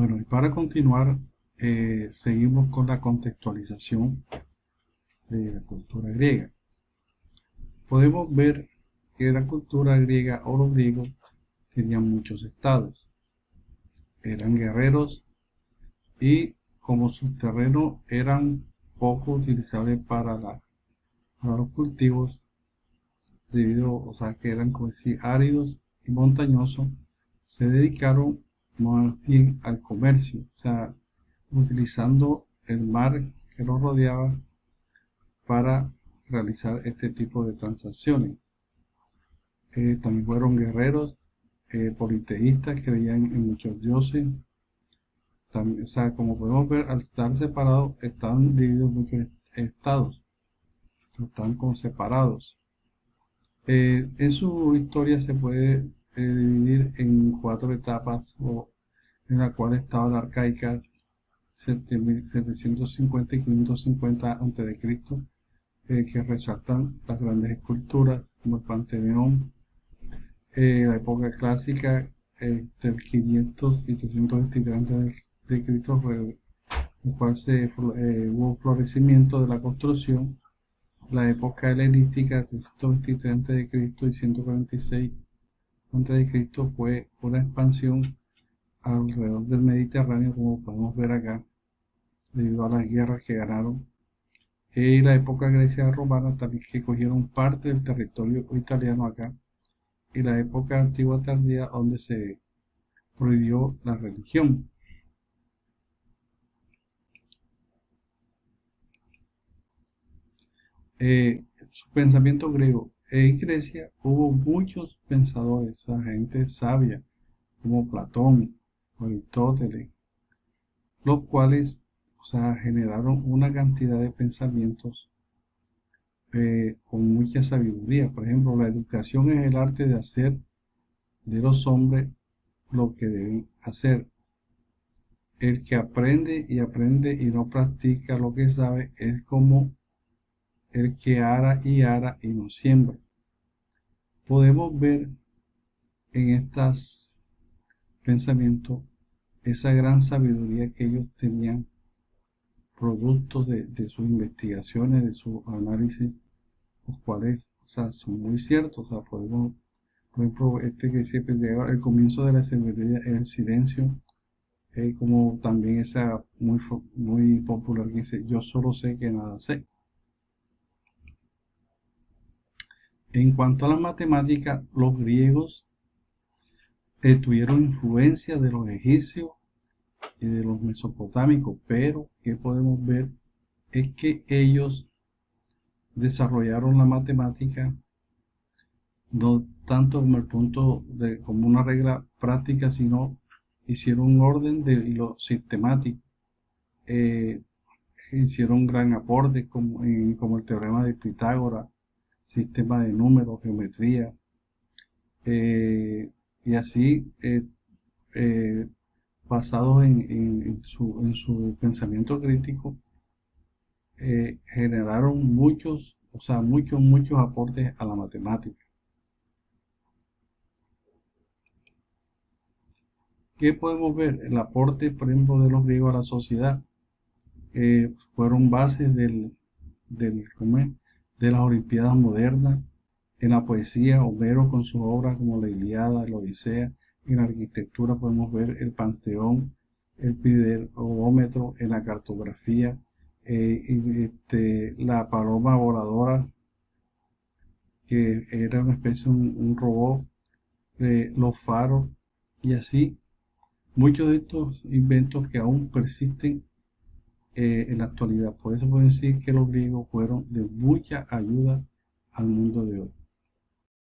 Bueno, y para continuar, seguimos con la contextualización de la cultura griega. Podemos ver que la cultura griega o los griegos tenían muchos estados. Eran guerreros y como sus terrenos eran poco utilizables para los cultivos, o sea, que eran como decir, áridos y montañosos, se dedicaron más bien al comercio, o sea, utilizando el mar que los rodeaba para realizar este tipo de transacciones. También fueron guerreros, politeístas, creían en muchos dioses. También, o sea, como podemos ver, al estar separados, estaban divididos en muchos estados, están como separados. En su historia se puede dividir en 4 etapas, en la cual estaba la arcaica, 750 y 550 a.C., que resaltan las grandes esculturas como el Panteón. La época clásica, del 500 y 323 a.C., en el cual hubo florecimiento de la construcción. La época helenística, 323 a.C. y 146 a.C., fue una expansión alrededor del Mediterráneo, como podemos ver acá, debido a las guerras que ganaron. Y la época grecia romana también, que cogieron parte del territorio italiano acá. Y la época antigua tardía, donde se prohibió la religión. Su pensamiento griego. En Grecia hubo muchos pensadores, o sea, gente sabia, como Platón o Aristóteles, los cuales, o sea, generaron una cantidad de pensamientos con mucha sabiduría. Por ejemplo, la educación es el arte de hacer de los hombres lo que deben hacer. El que aprende y no practica lo que sabe es como el que ara y no siembra. Podemos ver en estos pensamientos esa gran sabiduría que ellos tenían, productos de sus investigaciones, de su análisis, los cuales, o sea, son muy ciertos. O sea, podemos, por ejemplo, que siempre llega el comienzo de la sabiduría es el silencio, como también esa muy popular que dice: yo solo sé que nada sé. En cuanto a las matemáticas, los griegos tuvieron influencia de los egipcios y de los mesopotámicos, pero que podemos ver es que ellos desarrollaron la matemática no tanto como el punto de como una regla práctica, sino hicieron un orden de lo sistemático. Eh, Hicieron un gran aporte como el teorema de Pitágoras, sistema de números, geometría, y así, eh, basados en su pensamiento crítico, generaron muchos, o sea, muchos aportes a la matemática. ¿Qué podemos ver? El aporte, por ejemplo, de los griegos a la sociedad. Fueron bases ¿cómo es?, de las Olimpiadas modernas. En la poesía, Homero con sus obras como la Ilíada, la Odisea. En la arquitectura podemos ver el Panteón, el Pideómetro. En la cartografía, la paloma voladora, que era una especie de un robot, los faros, y así muchos de estos inventos que aún persisten en la actualidad. Por eso puedo decir que los griegos fueron de mucha ayuda al mundo de hoy.